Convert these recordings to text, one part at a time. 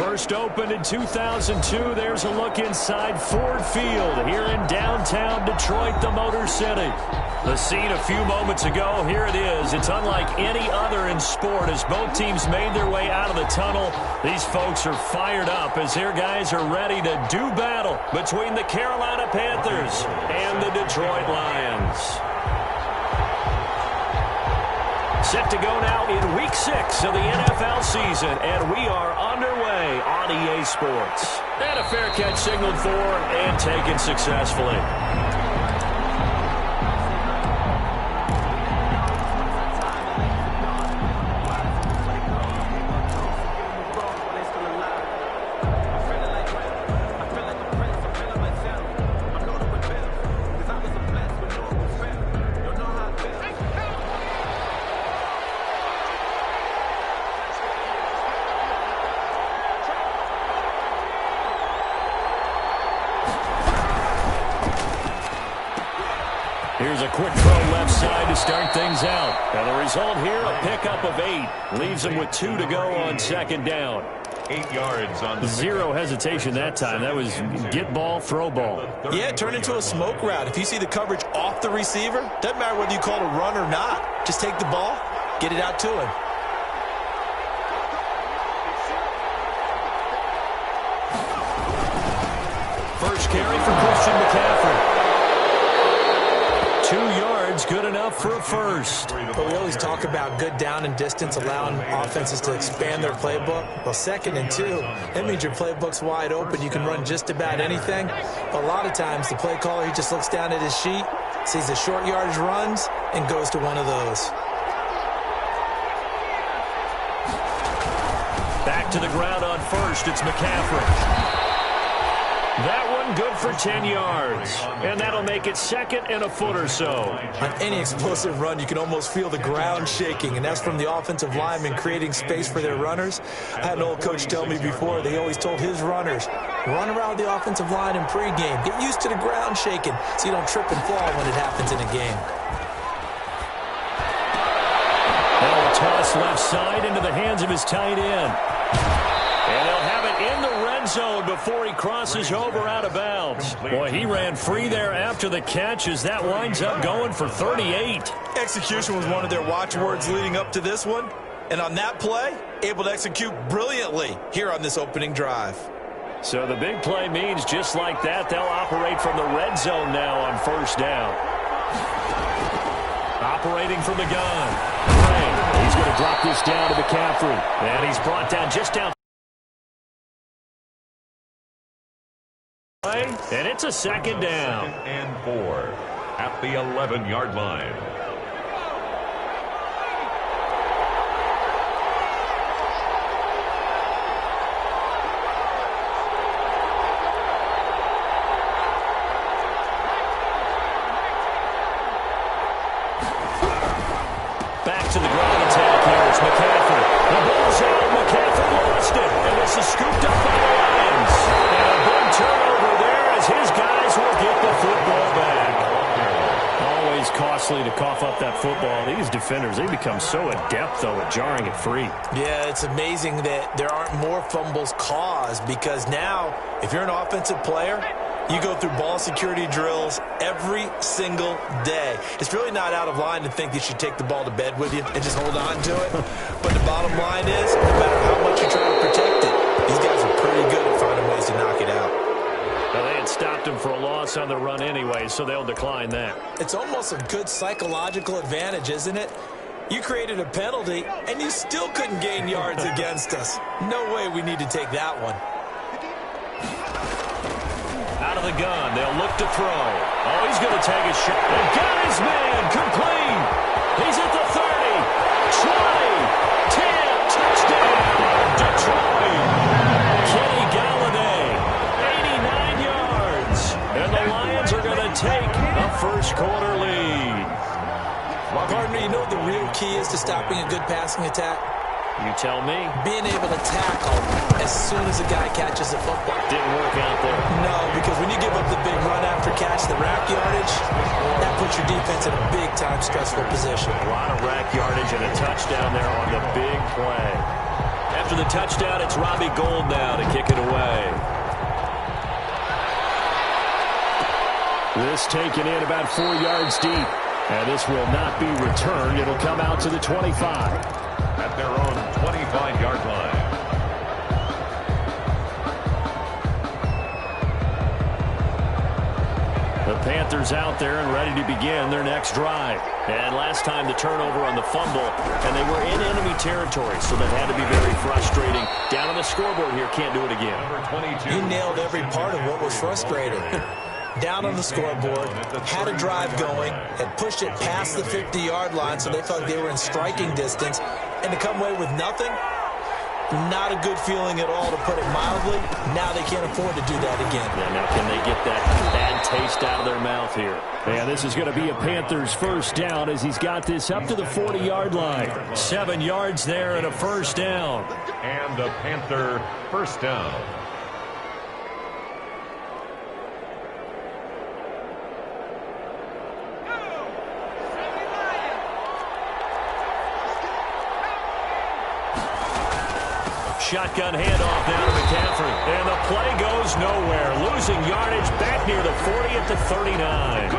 First opened in 2002. There's a look inside Ford Field here in downtown Detroit, the Motor City. The scene a few moments ago, here it is. It's unlike any other in sport as both teams made their way out of the tunnel. These folks are fired up as their guys are ready to do battle between the Carolina Panthers and the Detroit Lions. Set to go now in Week 6 of the NFL season, and we are underway on EA Sports. And a fair catch signaled for and taken successfully. Here's a quick throw left side to start things out. And the result here, a pickup of 8. Leaves them with 2 to go on second down. 8 yards on the Zero hesitation that time. That was get ball, throw ball. Yeah, it turned into a smoke route. If you see the coverage off the receiver, doesn't matter whether you call it a run or not. Just take the ball, get it out to him. First carry for Christian McCaffrey. 2 yards, good enough for a first. But we always talk about good down and distance, allowing offenses to expand their playbook. Well, 2nd and 2, that means your playbook's wide open. You can run just about anything. But a lot of times, the play caller, he just looks down at his sheet, sees the short yardage runs, and goes to one of those. Back to the ground on first, it's McCaffrey. That one good for 10 yards. And that'll make it 2nd and a foot or so. On any explosive run, you can almost feel the ground shaking, and that's from the offensive linemen creating space for their runners. I had an old coach tell me before, they always told his runners, run around the offensive line in pregame. Get used to the ground shaking so you don't trip and fall when it happens in a game. That'll toss left side into the hands of his tight end. And they'll have it in the red zone before he crosses over out of bounds. Boy, he ran free there after the catch as that winds up going for 38. Execution was one of their watchwords leading up to this one. And on that play, able to execute brilliantly here on this opening drive. So the big play means just like that, they'll operate from the red zone now on first down. Operating from the gun. He's going to drop this down to McCaffrey. And he's brought down just down. And it's a 2nd down. 2nd and 4 at the 11-yard line. Back to the ground attack here. It's McCaffrey. The ball's out. McCaffrey lost it. And this is scooped up by the Lions. And a big turnover there as his guys will get the football back. Always costly to cough up that football. These defenders, they become so adept, though, at jarring it free. Yeah, it's amazing that there aren't more fumbles caused because now, if you're an offensive player, you go through ball security drills every single day. It's really not out of line to think you should take the ball to bed with you and just hold on to it. But the bottom line is, no matter how much you try to protect it, these guys are pretty good at finding ways to knock it out. Now, they had stopped him for a loss on the run anyway, so they'll decline that. It's almost a good psychological advantage, isn't it? You created a penalty, and you still couldn't gain yards against us. No way we need to take that one. Out of the gun, they'll look to throw. Oh, he's going to take a shot. And got his man, complete. He's at the 30, 20, 10, touchdown, Detroit. Kenny Galladay, 89 yards. And the Lions are going to take a first-quarter lead. Partner, you know what the real key is to stopping a good passing attack? You tell me. Being able to tackle as soon as a guy catches the football. Didn't work out there. No, because when you give up the big run after catch, the rack yardage, that puts your defense in a big-time stressful position. A lot of rack yardage and a touchdown there on the big play. after the touchdown, it's Robbie Gould now to kick it away. This taken in about 4 yards deep. And this will not be returned. It'll come out to the 25. At their own 25-yard line. The Panthers out there and ready to begin their next drive. And last time the turnover on the fumble, and they were in enemy territory, so that had to be very frustrating. Down on the scoreboard here, can't do it again. Number 22. You nailed every part of what was frustrating. Down on the scoreboard, had a drive going, had pushed it past the 50-yard line, so they thought they were in striking distance, and to come away with nothing, not a good feeling at all, to put it mildly. Now they can't afford to do that again. Yeah, now can they get that bad taste out of their mouth here? Yeah, this is going to be a Panthers first down as he's got this up to the 40-yard line. 7 yards there and a first down. And a Panther first down. Shotgun handoff now to McCaffrey. And the play goes nowhere. Losing yardage back near the 40 at the 39.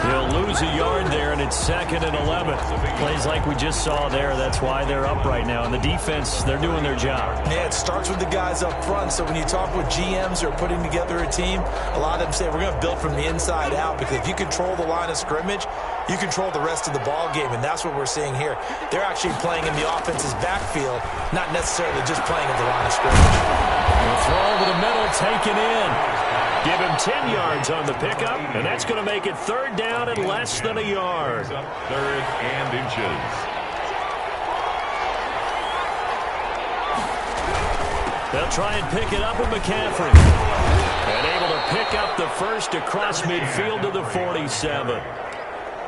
He'll lose a yard there, and it's 2nd and 11. Plays like we just saw there. That's why they're up right now. And the defense, they're doing their job. Yeah, it starts with the guys up front. So when you talk with GMs who are putting together a team, a lot of them say we're going to build from the inside out, because if you control the line of scrimmage, you control the rest of the ball game, and that's what we're seeing here. They're actually playing in the offense's backfield, not necessarily just playing at the line of scrimmage. The throw over the middle, taken in. Give him 10 yards on the pickup, and that's going to make it 3rd down and less than a yard. 3rd and inches. They'll try and pick it up with McCaffrey. And able to pick up the first across midfield to the 47.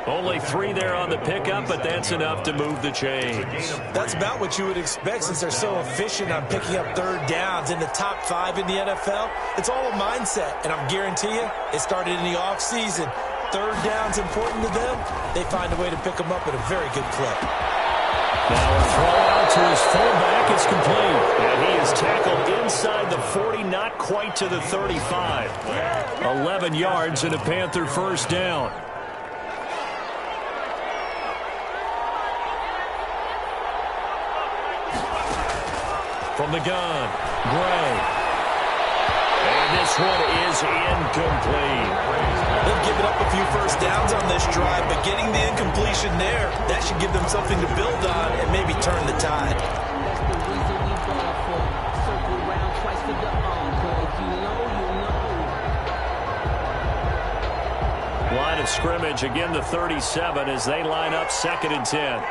Only 3 there on the pickup, but that's enough to move the chains. That's about what you would expect, since they're so efficient on picking up 3rd downs in the top 5 in the NFL. It's all a mindset, and I guarantee you, it started in the offseason. 3rd down's important to them. They find a way to pick them up at a very good clip. Now a throw out to his fullback is complete. And he is tackled inside the 40, not quite to the 35. 11 yards and a Panther first down. From the gun, Gray. And this one is incomplete. They've given up a few first downs on this drive, but getting the incompletion there, that should give them something to build on and maybe turn the tide. Line of scrimmage, again the 37 as they line up 2nd and 10.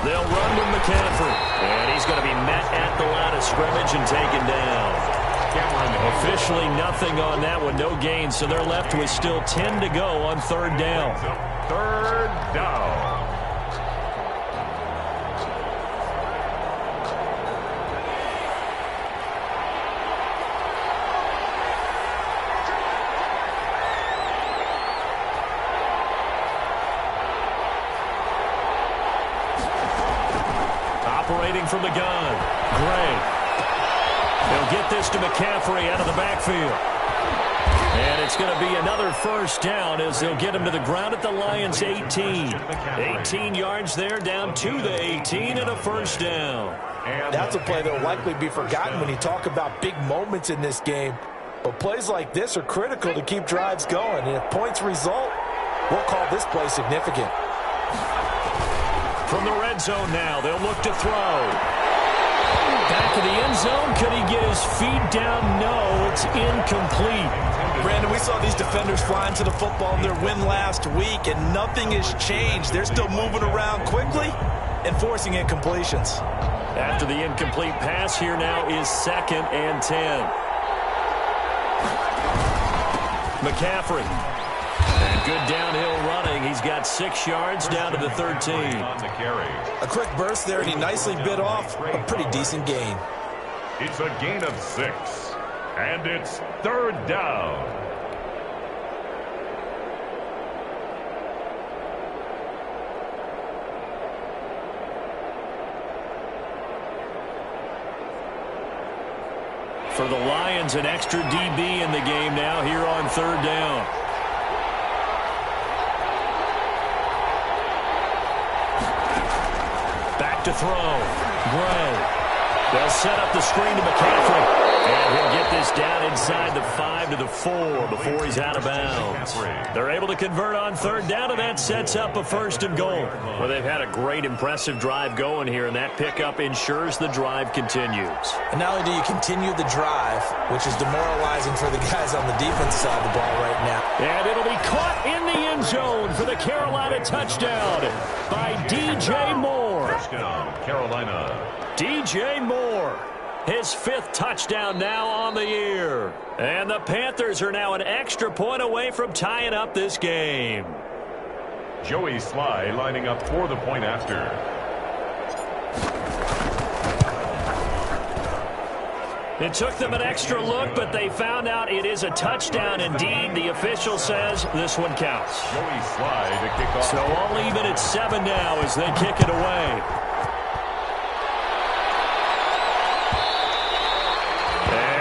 They'll run with McCaffrey. And he's going to be met at the line of scrimmage and taken down. Officially nothing on that one, no gain. So they're left with still 10 to go on 3rd down. 3rd down. Operating from the gun, Gray. They'll get this to McCaffrey out of the backfield. And it's going to be another first down as they'll get him to the ground at the Lions' 18. 18 yards there, down to the 18, and a first down. That's a play that will likely be forgotten when you talk about big moments in this game. But plays like this are critical to keep drives going. And if points result, we'll call this play significant. From the red zone now, they'll look to throw. Back of the end zone. Could he get his feet down? No, it's incomplete. Brandon, we saw these defenders flying to the football in their win last week, and nothing has changed. They're still moving around quickly and forcing incompletions. After the incomplete pass, here now is 2nd and 10. McCaffrey. And good downhill running. He's got 6 yards down to the 13. A quick burst there, and he nicely bit off a pretty decent gain. It's a gain of 6. And it's 3rd down. For the Lions, an extra DB in the game now here on third down. Back to throw. Gray. They'll set up the screen to McCaffrey. And he'll get this down inside the 5 to the 4 before he's out of bounds. They're able to convert on third down, and that sets up a 1st and goal. Well, they've had a great, impressive drive going here, and that pickup ensures the drive continues. And not only do you continue the drive, which is demoralizing for the guys on the defense side of the ball right now. And it'll be caught in the end zone for the Carolina touchdown by DJ Moore. Touchdown, Carolina. DJ Moore, his 5th touchdown now on the year. And the Panthers are now an extra point away from tying up this game. Joey Sly lining up for the point after. It took them an extra look, but they found out it is a touchdown indeed. The official says this one counts. Joey Sly to kick off. So all even at 7 now as they kick it away.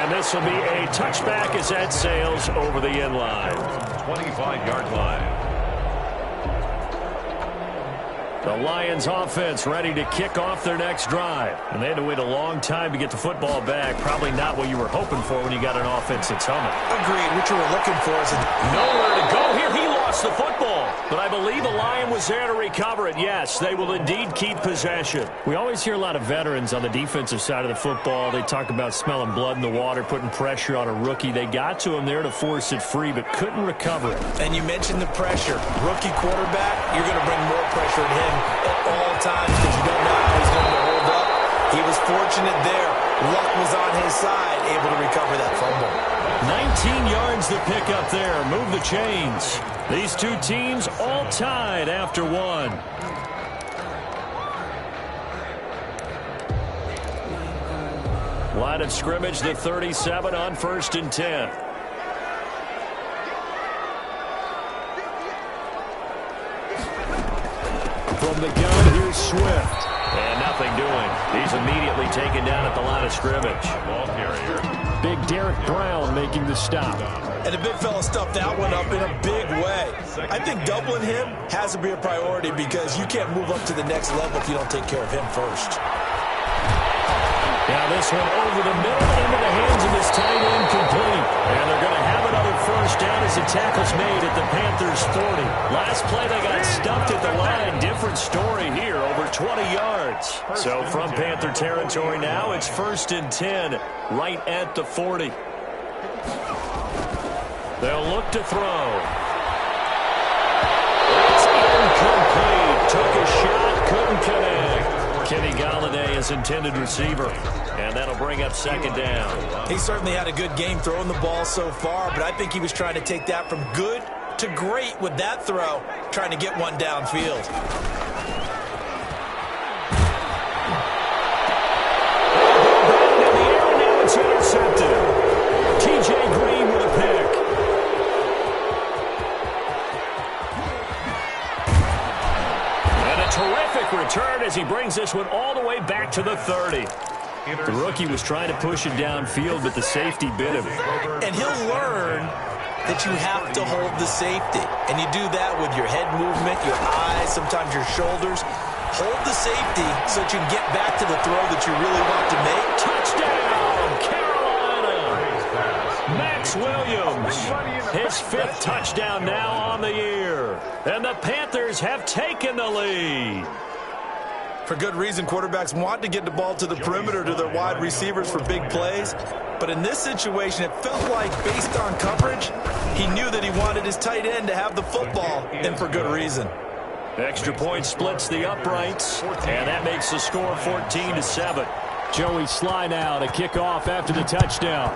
This will be a touchback as that sails over the end line. 25-yard line. The Lions offense ready to kick off their next drive. And they had to wait a long time to get the football back. Probably not what you were hoping for when you got an offense that's humming. Agreed. What you were looking for is nowhere to go here. He lost the football. But I believe the Lion was there to recover it. Yes, they will indeed keep possession. We always hear a lot of veterans on the defensive side of the football. They talk about smelling blood in the water, putting pressure on a rookie. They got to him there to force it free, but couldn't recover it. And you mentioned the pressure. Rookie quarterback, you're going to bring more pressure at him at all times because you don't know how he's going to hold up. He was fortunate there. Luck was on his side, able to recover that fumble. 19 yards to pick up there. Move the chains. These two teams all tied after one. Line of scrimmage, the 37 on 1st and 10. From the gun, here's Swift. And nothing doing. He's immediately taken down at the line of scrimmage. Ball carrier. Big Derek Brown making the stop. And the big fella stuffed that one up in a big way. I think doubling him has to be a priority because you can't move up to the next level if you don't take care of him first. Now this one over the middle into the hands of his tight end complete. And they're going to have another 1st down as the tackle's made at the Panthers 40. Last play they got stuffed at the line. Different story here, over 20 yards. So from Panther territory now, it's 1st and 10 right at the 40. They'll look to throw. It's incomplete. Took a shot, couldn't connect. Kenny Galladay is intended receiver. And that'll bring up 2nd down. He certainly had a good game throwing the ball so far, but I think he was trying to take that from good to great with that throw, trying to get one downfield. In the air, now it's intercepted. T.J. Green with a pick. And a terrific return as he brings this one all the way back to the 30. The rookie was trying to push it downfield, but the safety bit him. And he'll learn that you have to hold the safety. And you do that with your head movement, your eyes, sometimes your shoulders. Hold the safety so that you can get back to the throw that you really want to make. Touchdown, Carolina! Max Williams, his 5th touchdown now on the year. And the Panthers have taken the lead. For good reason, quarterbacks want to get the ball to the perimeter to their wide receivers for big plays. But in this situation, it felt like, based on coverage, he knew that he wanted his tight end to have the football, and for good reason. Extra point splits the uprights, and that makes the score 14-7. Joey Sly now to kick off after the touchdown.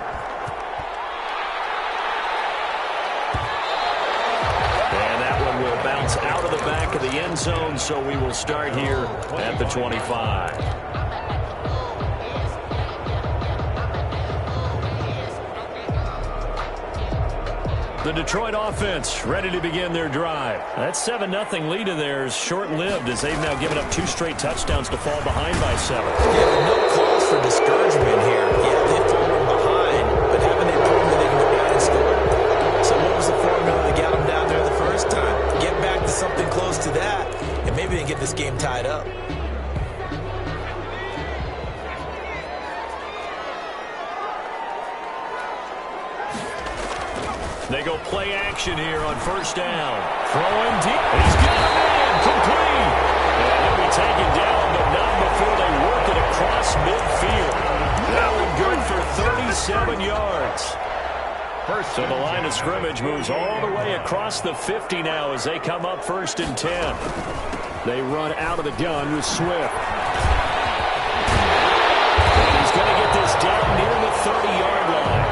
And that one will bounce out of the back of the end zone, so we will start here at the 25. The Detroit offense ready to begin their drive. That 7-0 lead of theirs short-lived as they've now given up 2 straight touchdowns to fall behind by 7. Yeah, no cause for discouragement here. Yeah, they've fallen behind, to that, and maybe they can get this game tied up. They go play action here on first down. Throwing deep. He's got a man complete. And he'll be taken down, but not before they work it across midfield. That one good for 37 yards. So the line of scrimmage moves all the way across the 50 now as they come up 1st and 10. They run out of the gun with Swift. And he's going to get this down near the 30-yard line.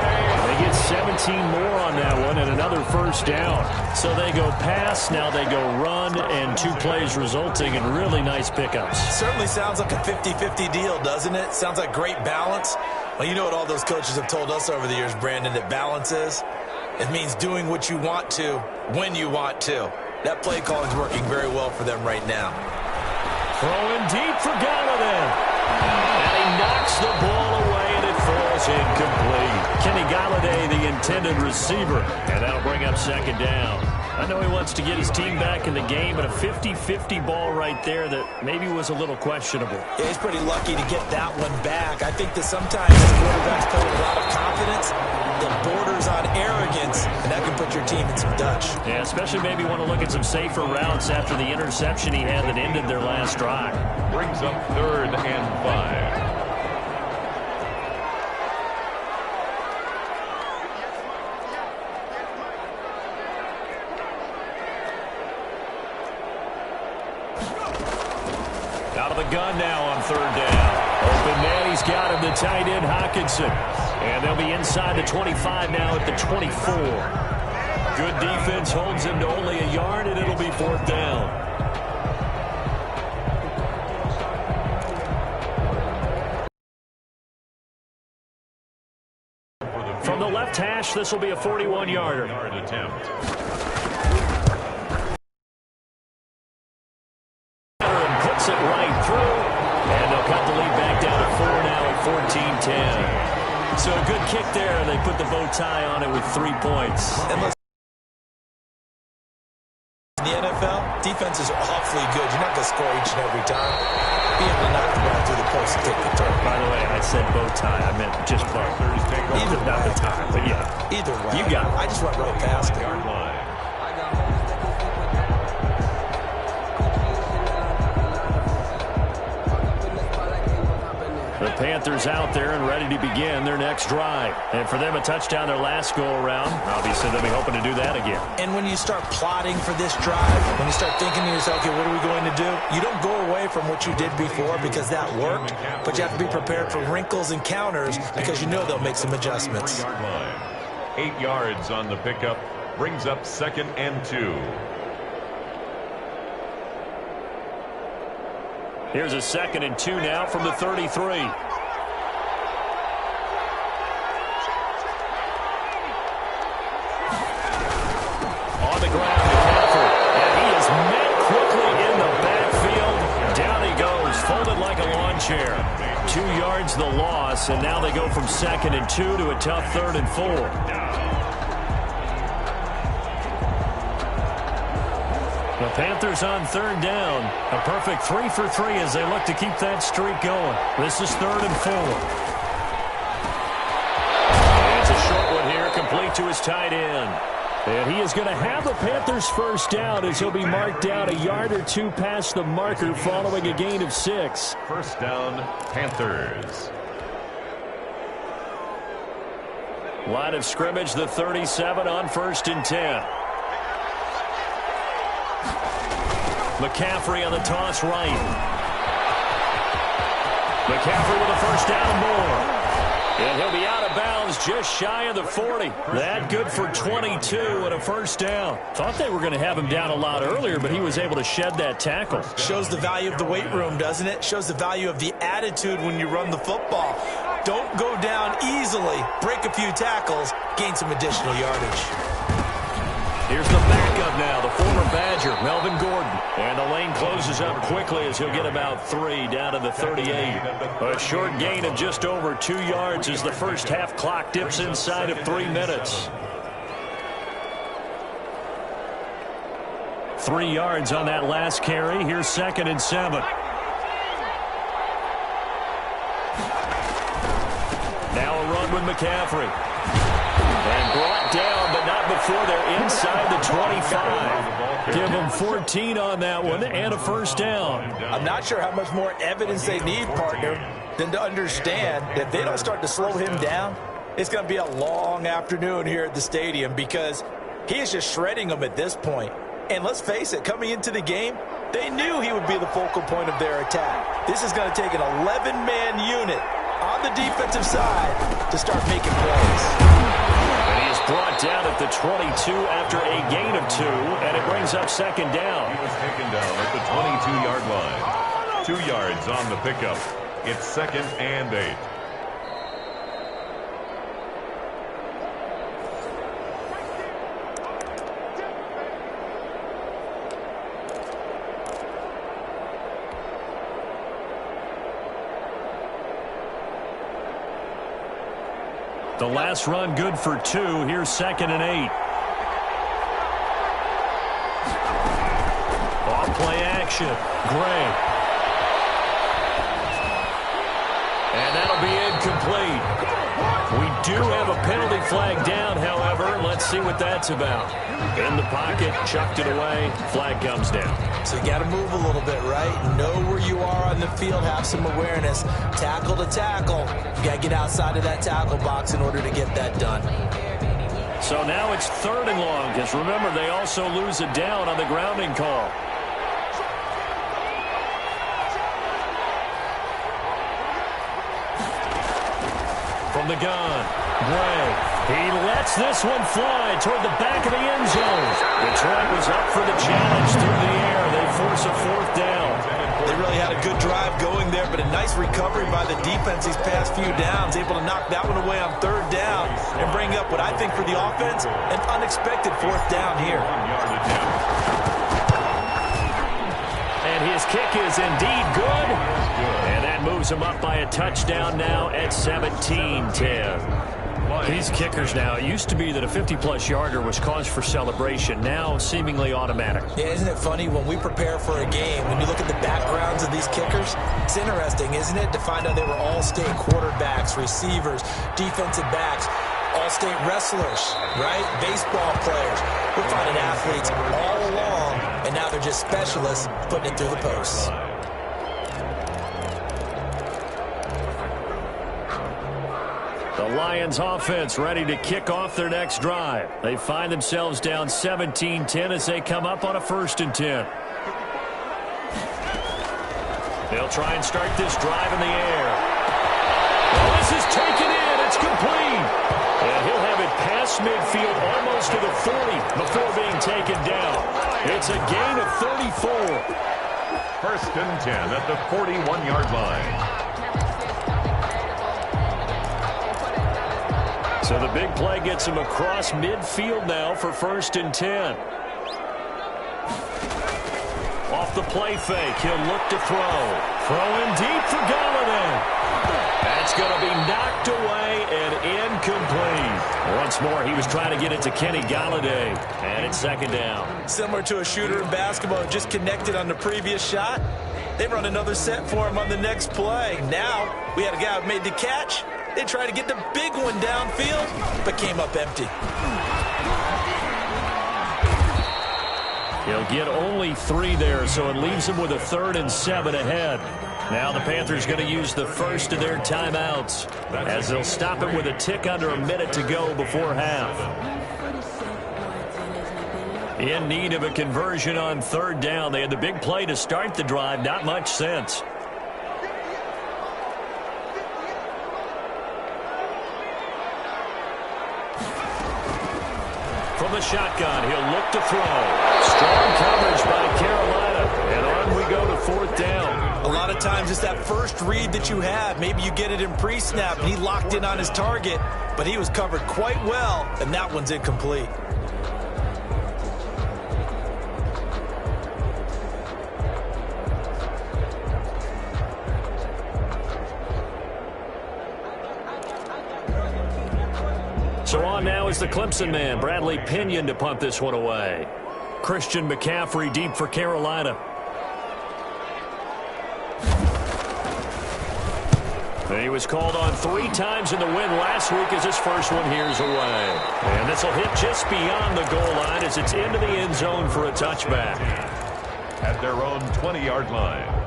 They get 17 more on that one and another first down. So they go pass, now they go run, and 2 plays resulting in really nice pickups. Certainly sounds like a 50-50 deal, doesn't it? Sounds like great balance. Well, you know what all those coaches have told us over the years, Brandon, that balance is? It means doing what you want to when you want to. That play calling is working very well for them right now. Throwing deep for Galladay. And he knocks the ball away, and it falls incomplete. Kenny Galladay, the intended receiver. And that'll bring up 2nd down. I know he wants to get his team back in the game, but a 50-50 ball right there that maybe was a little questionable. Yeah, he's pretty lucky to get that one back. I think that sometimes quarterbacks play with a lot of confidence that borders on arrogance, and that can put your team in some Dutch. Yeah, especially maybe want to look at some safer routes after the interception he had that ended their last drive. Brings up 3rd and 5. Out of the gun now on 3rd down. Open man, he's got him, the tight end, Hockenson. And they'll be inside the 25 now at the 24. Good defense holds him to only a yard, and it'll be 4th down. From the left hash, this will be a 41-yarder. Attempt. Puts it right through, and they'll cut the lead back down to 4 now at 14-10. So a good kick there, and they put the bow tie on it with 3 points. In the NFL, defense is awfully good. You're not going to score each and every time. Be able to knock the ball through the post and take the turn. By the way, I said bow tie. I meant just bow. Either not the tie, but yeah. Either way. You got it. I just went right past it. The Panthers out there and ready to begin their next drive. And for them, a touchdown their last go-around. Obviously, they'll be hoping to do that again. And when you start plotting for this drive, when you start thinking to yourself, okay, what are we going to do? You don't go away from what you did before because that worked, but you have to be prepared for wrinkles and counters because you know they'll make some adjustments. 8 yards on the pickup. Brings up 2nd and 2. Here's a 2nd and 2 now from the 33. On the ground, McCaffrey. And he is met quickly in the backfield. Down he goes, folded like a lawn chair. 2 yards the loss, and now they go from 2nd and 2 to a tough 3rd and 4. The Panthers on 3rd down. A perfect 3 for 3 as they look to keep that streak going. This is 3rd and 4. And it's a short one here, complete to his tight end. And he is going to have the Panthers first down as he'll be marked down a yard or 2 past the marker following a gain of 6. First down, Panthers. Line of scrimmage, the 37 on 1st and 10. McCaffrey on the toss right. McCaffrey with a first down more. And he'll be out of bounds just shy of the 40. That good for 22 and a first down. Thought they were going to have him down a lot earlier, but he was able to shed that tackle. Shows the value of the weight room, doesn't it? Shows the value of the attitude when you run the football. Don't go down easily. Break a few tackles. Gain some additional yardage. Here's the backup now, the former Badger, Melvin Gordon. And the lane closes up quickly as he'll get about 3 down to the 38. A short gain of just over 2 yards as the first half clock dips inside of 3 minutes. 3 yards on that last carry. Here's 2nd and 7. Now a run with McCaffrey. And brought down, but not before they're inside the 25. Give them 14 on that one and a first down. I'm not sure how much more evidence they need, partner, than to understand that if they don't start to slow him down, it's going to be a long afternoon here at the stadium because he is just shredding them at this point. And let's face it, coming into the game, they knew he would be the focal point of their attack. This is going to take an 11-man unit on the defensive side to start making plays. And he is brought down at the 22 after a gain of 2, and it brings up 2nd down. He was taken down at the 22-yard line. 2 yards on the pickup. It's 2nd and 8. The last run good for 2. Here's 2nd and 8. Off play action. Gray. And that'll be incomplete. We do have a penalty flag down, however. Let's see what that's about. In the pocket, chucked it away. Flag comes down. So you got to move a little bit, right? Know where you are on the field. Have some awareness. Tackle to tackle. You got to get outside of that tackle box in order to get that done. So now it's 3rd and long, because remember, they also lose a down on the grounding call. From the gun, Gray. He lets this one fly toward the back of the end zone. Detroit was up for the challenge through the air. They force a 4th down. They really had a good drive going there, but a nice recovery by the defense these past few downs, able to knock that one away on 3rd down and bring up what I think for the offense, an unexpected 4th down here. And his kick is indeed good. And that moves him up by a touchdown now at 17-10. These kickers now, it used to be that a 50-plus yarder was cause for celebration. Now seemingly automatic. Yeah, isn't it funny when we prepare for a game, when you look at the backgrounds of these kickers, it's interesting, isn't it, to find out they were all-state quarterbacks, receivers, defensive backs, all-state wrestlers, right? Baseball players. We're finding athletes all along, and now they're just specialists putting it through the posts. The Lions offense ready to kick off their next drive. They find themselves down 17-10 as they come up on a 1st and 10. They'll try and start this drive in the air. Well, this is taken in. It's complete. And he'll have it past midfield almost to the 40 before being taken down. It's a gain of 34. 1st and 10 at the 41-yard line. So the big play gets him across midfield now for 1st and 10. Off the play fake, he'll look to throw. Throwing deep for Galladay. That's going to be knocked away and incomplete. Once more, he was trying to get it to Kenny Galladay. And it's 2nd down. Similar to a shooter in basketball, just connected on the previous shot. They run another set for him on the next play. Now, we had a guy who made the catch. They tried to get the big one downfield, but came up empty. He'll get only 3 there, so it leaves him with a 3rd and 7 ahead. Now the Panthers going to use the first of their timeouts as they'll stop him with a tick under a minute to go before half. In need of a conversion on 3rd down. They had the big play to start the drive. Not much sense. From the shotgun, he'll look to throw. Strong coverage by Carolina. And on we go to 4th down. A lot of times it's that first read that you have. Maybe you get it in pre-snap, and he locked in on his target, but he was covered quite well, and that one's incomplete. So on now is the Clemson man, Bradley Pinion, to punt this one away. Christian McCaffrey deep for Carolina. He was called on 3 times in the win last week as his first one here's away. And this will hit just beyond the goal line as it's into the end zone for a touchback. At their own 20-yard line.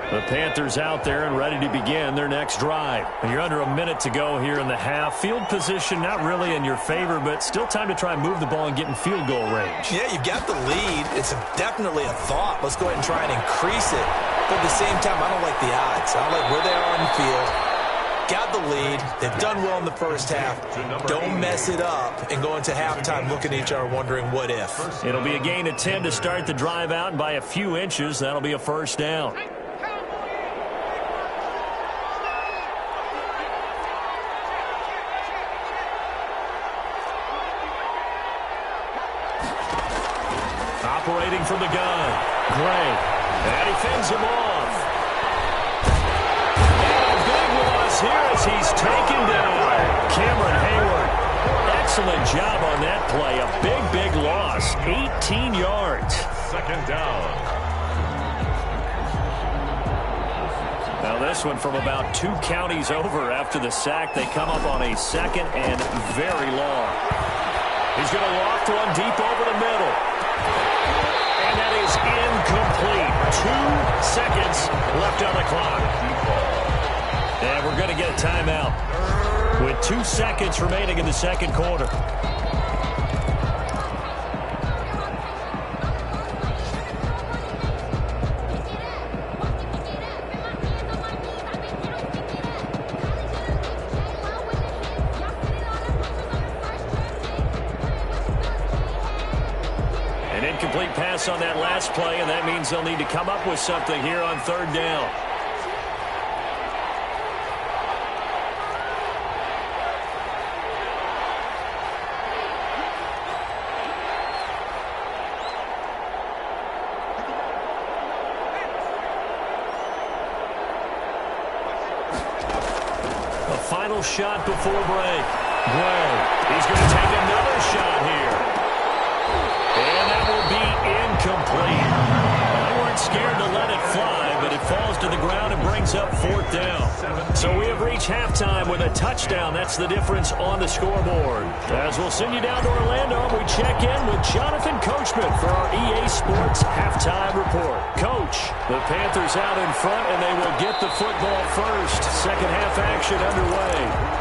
The Panthers out there and ready to begin their next drive. And you're under a minute to go here in the half. Field position not really in your favor, but still time to try and move the ball and get in field goal range. Yeah, you've got the lead. It's definitely a thought. Let's go ahead and try and increase it. But at the same time, I don't like the odds. I don't like where they are on the field. Got the lead. They've done well in the first half. Don't mess it up and go into halftime looking at each other wondering what if. It'll be a gain of 10 to start the drive out, and by a few inches, that'll be a first down. Operating from the gun. Gray. And he fends him off. And a big loss here as he's taken down. Cameron Hayward. Excellent job on that play. A big, big loss. 18 yards. Second down. Now this one from about 2 counties over after the sack. They come up on a second and very long. He's going to loft one deep over the middle. And that is incomplete. 2 seconds left on the clock. And we're going to get a timeout with 2 seconds remaining in the second quarter. Incomplete pass on that last play, and that means they'll need to come up with something here on third down. A final shot before break. Gray, he's going to take another shot here. And that will be incomplete. They weren't scared to let it fly, but it falls to the ground and brings up fourth down. So we have reached halftime with a touchdown. That's the difference on the scoreboard. As we'll send you down to Orlando, we check in with Jonathan Coachman for our EA Sports Halftime Report. Coach, the Panthers out in front, and they will get the football first. Second half action underway.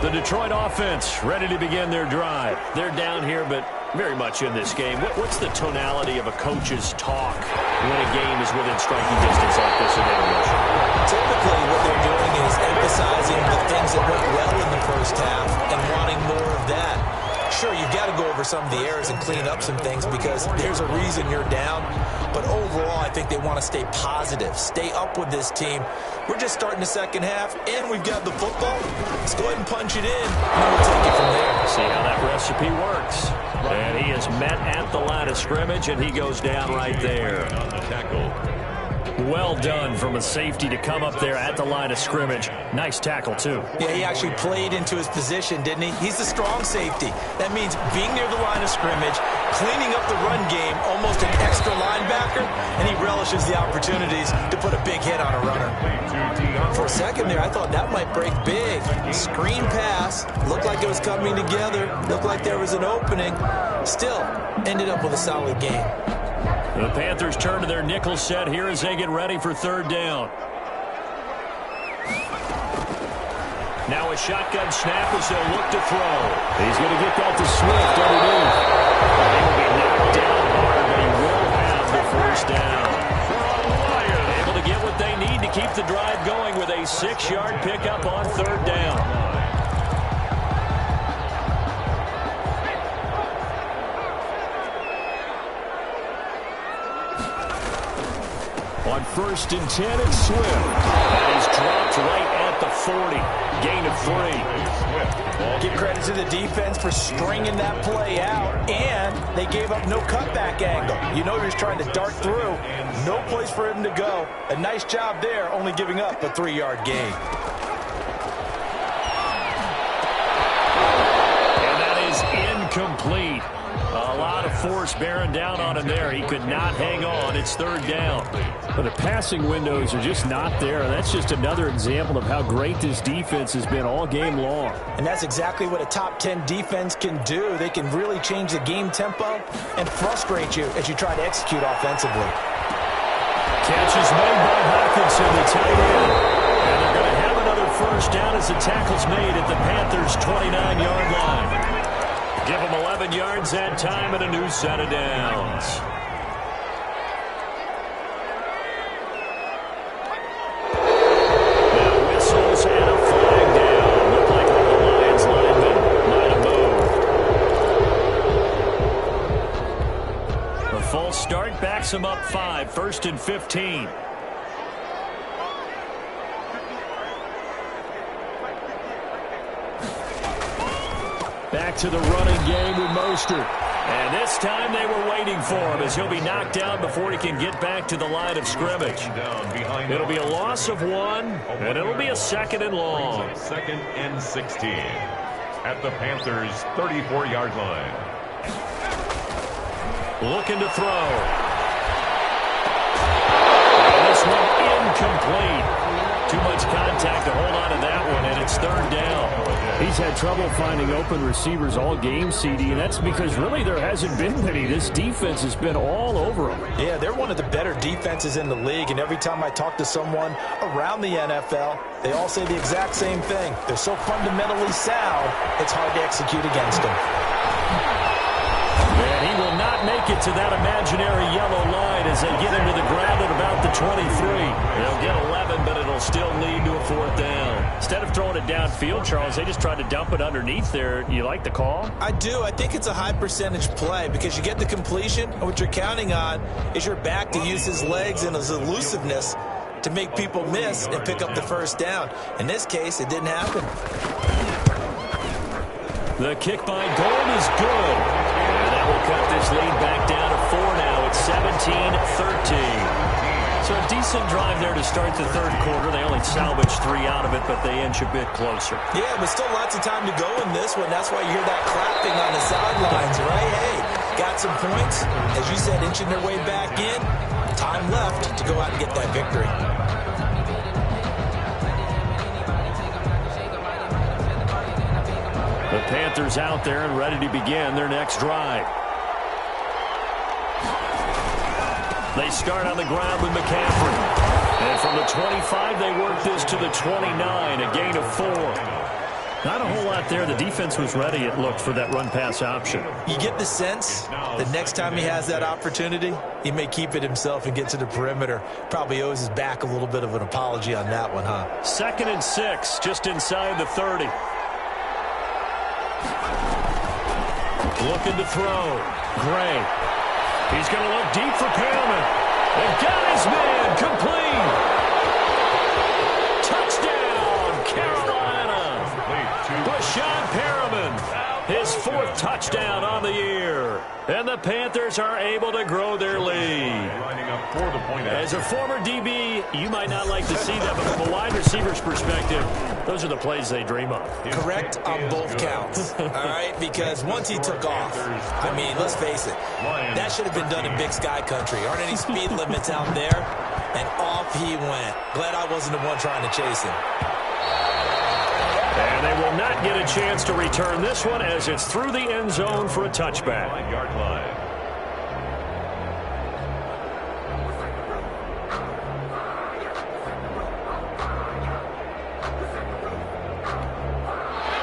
The Detroit offense ready to begin their drive. They're down here, but very much in this game. What's the tonality of a coach's talk when a game is within striking distance like this in intermission? Typically, what they're doing is emphasizing the things that went well in the first half and wanting more of that. Sure, you've got to go over some of the errors and clean up some things because there's a reason you're down. But overall, I think they want to stay positive, stay up with this team. We're just starting the second half, and we've got the football. Let's go ahead and punch it in, and we'll take it from there. See how that recipe works. And he is met at the line of scrimmage, and he goes down right there. On the tackle. Well done from a safety to come up there at the line of scrimmage. Nice tackle, too. Yeah, he actually played into his position, didn't he? He's the strong safety. That means being near the line of scrimmage, cleaning up the run game, almost an extra linebacker, and he relishes the opportunities to put a big hit on a runner. For a second there, I thought that might break big. Screen pass, looked like it was coming together, looked like there was an opening. Still, ended up with a solid game. The Panthers turn to their nickel set here as they get ready for third down. Now a shotgun snap as they'll look to throw. He's going to get that to Swift underneath. He will be knocked down hard, but he will have the first down. Able to get what they need to keep the drive going with a 6-yard pickup on third down. On first and 10, it's Swift. That is dropped right at the 40. Gain of 3. Give credit to the defense for stringing that play out, and they gave up no cutback angle. You know, he was trying to dart through. No place for him to go. A nice job there, only giving up a 3-yard gain. And that is incomplete. A lot of force bearing down on him there. He could not hang on. It's third down. But the passing windows are just not there. That's just another example of how great this defense has been all game long. And that's exactly what a top 10 defense can do. They can really change the game tempo and frustrate you as you try to execute offensively. Catch is made by Hawkinson, the tight end. And they're going to have another first down as the tackle's made at the Panthers' 29-yard line. Give them 11 yards that time and a new set of downs. Now whistles and a flag down. Looked like one of the Lions linemen might have moved. The false start backs them up 5, first and 15. Back to the running game with Mostert. And this time they were waiting for him as he'll be knocked down before he can get back to the line of scrimmage. It'll be a loss of 1, and it'll be a second and long. Second and 16 at the Panthers' 34-yard line. Looking to throw. And this one incomplete. Too much contact to hold on to that one, and it's third down. He's had trouble finding open receivers all game, CD, and that's because really there hasn't been many. This defense has been all over them. Yeah, they're one of the better defenses in the league, and every time I talk to someone around the NFL, they all say the exact same thing. They're so fundamentally sound, it's hard to execute against them. And he will not make it to that imaginary yellow line as they get into the ground at about the 23. They'll get 11, but it'll still lead to a fourth down. Instead of throwing it downfield, Charles, they just tried to dump it underneath there. You like the call? I do. I think it's a high percentage play because you get the completion, and what you're counting on is your back to use his legs and his elusiveness to make people miss and pick up the first down. In this case, it didn't happen. The kick by Gold is good. And that will cut this lead back down to 4 now. It's 17-13. So a decent drive there to start the third quarter. They only salvaged 3 out of it, but they inch a bit closer. Yeah, but still lots of time to go in this one. That's why you hear that clapping on the sidelines, right? Hey, got some points. As you said, inching their way back in. Time left to go out and get that victory. The Panthers out there and ready to begin their next drive. They start on the ground with McCaffrey. And from the 25, they work this to the 29, a gain of 4. Not a whole lot there. The defense was ready, it looked, for that run-pass option. You get the sense the next time he has that opportunity, he may keep it himself and get to the perimeter. Probably owes his back a little bit of an apology on that one, huh? 2nd and 6, just inside the 30. Looking to throw. Gray. He's going to look deep for Perriman. And got his man. Complete. Touchdown, Carolina. Brashad Perriman. His 4th touchdown on the year. And the Panthers are able to grow their lead. As a former DB, you might not like to see that, but from a wide receiver's perspective, those are the plays they dream of. Correct on both counts, all right? Because once he took off, I mean, let's face it, that should have been done in Big Sky Country. Aren't any speed limits out there? And off he went. Glad I wasn't the one trying to chase him. And they will not get a chance to return this one as it's through the end zone for a touchback. 9-yard line.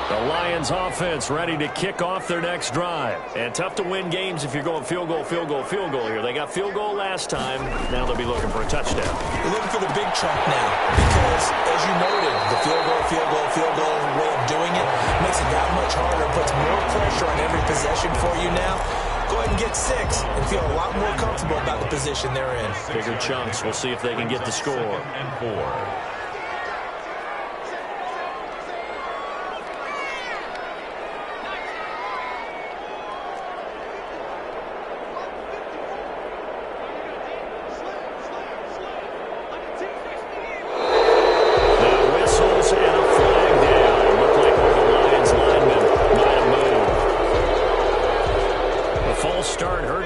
The Lions offense ready to kick off their next drive. And tough to win games if you're going field goal, field goal, field goal here. They got field goal last time. Now they'll be looking for a touchdown. They're looking for the big chunk now because, as you noted, the field goal way of doing it makes it that much harder, puts more pressure on every possession for you now. go ahead and get 6 and feel a lot more comfortable about the position they're in. Bigger chunks. We'll see if they can get the score. And 4.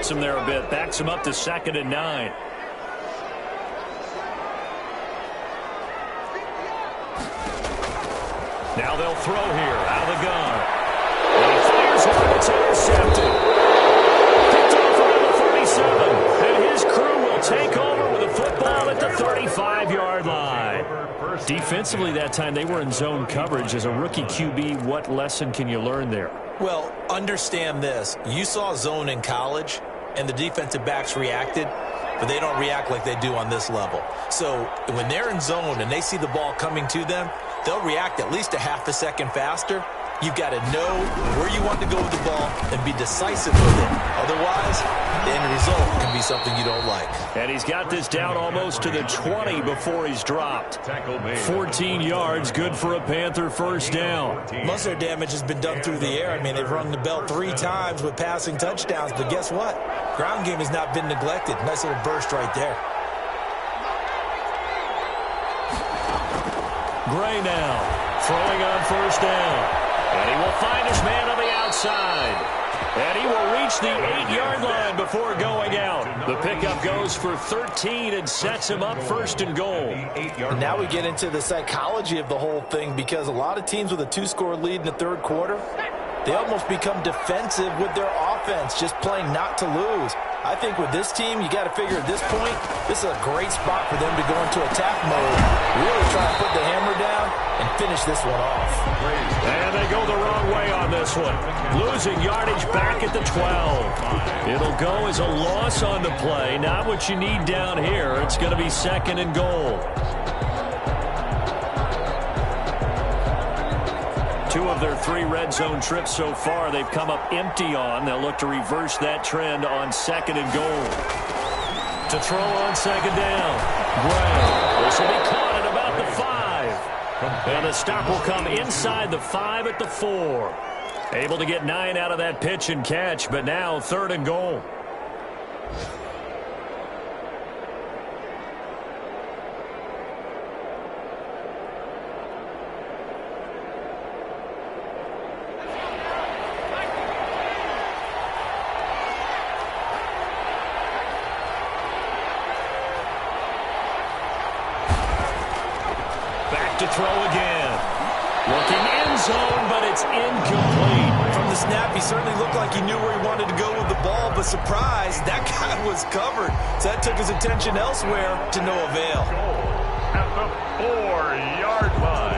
Him there a bit, backs him up to 2nd and 9. Now they'll throw here out of the gun. And he fires one. It's intercepted. Picked off around the 37. And his crew will take over with a football at the 35-yard line. Defensively that time, they were in zone coverage. As a rookie QB, what lesson can you learn there? Well, understand this. You saw zone in college, and the defensive backs reacted, but they don't react like they do on this level. So when they're in zone and they see the ball coming to them, they'll react at least a half a second faster. You've got to know where you want to go with the ball and be decisive with it. Otherwise, the end result can be something you don't like. And he's got this down almost to the 20 before he's dropped. 14 yards, good for a Panther first down. Most of their damage has been done through the air. I mean, they've rung the bell 3 times with passing touchdowns, but guess what? Ground game has not been neglected. Nice little burst right there. Gray now, throwing on first down. And he will find his man on the outside. And he will reach the 8-yard line before going out. The pickup goes for 13 and sets him up 1st and goal. And now we get into the psychology of the whole thing, because a lot of teams with a 2-score lead in the 3rd quarter, they almost become defensive with their offense, just playing not to lose. I think with this team, you got to figure at this point, this is a great spot for them to go into attack mode, really try to put the hammer down and finish this one off. And they go the wrong way on this one. Losing yardage back at the 12. It'll go as a loss on the play. Not what you need down here. It's going to be 2nd and goal. 2 of their 3 red zone trips so far, they've come up empty on. They'll look to reverse that trend on 2nd and goal. To throw on 2nd down. Gray. This will be caught at about the 5. And the stop will come inside the 5 at the 4. Able to get 9 out of that pitch and catch, but now 3rd and goal. To throw again. Looking end zone, but it's incomplete. From the snap, he certainly looked like he knew where he wanted to go with the ball, but surprise, that guy was covered. So that took his attention elsewhere to no avail. At the 4-yard line.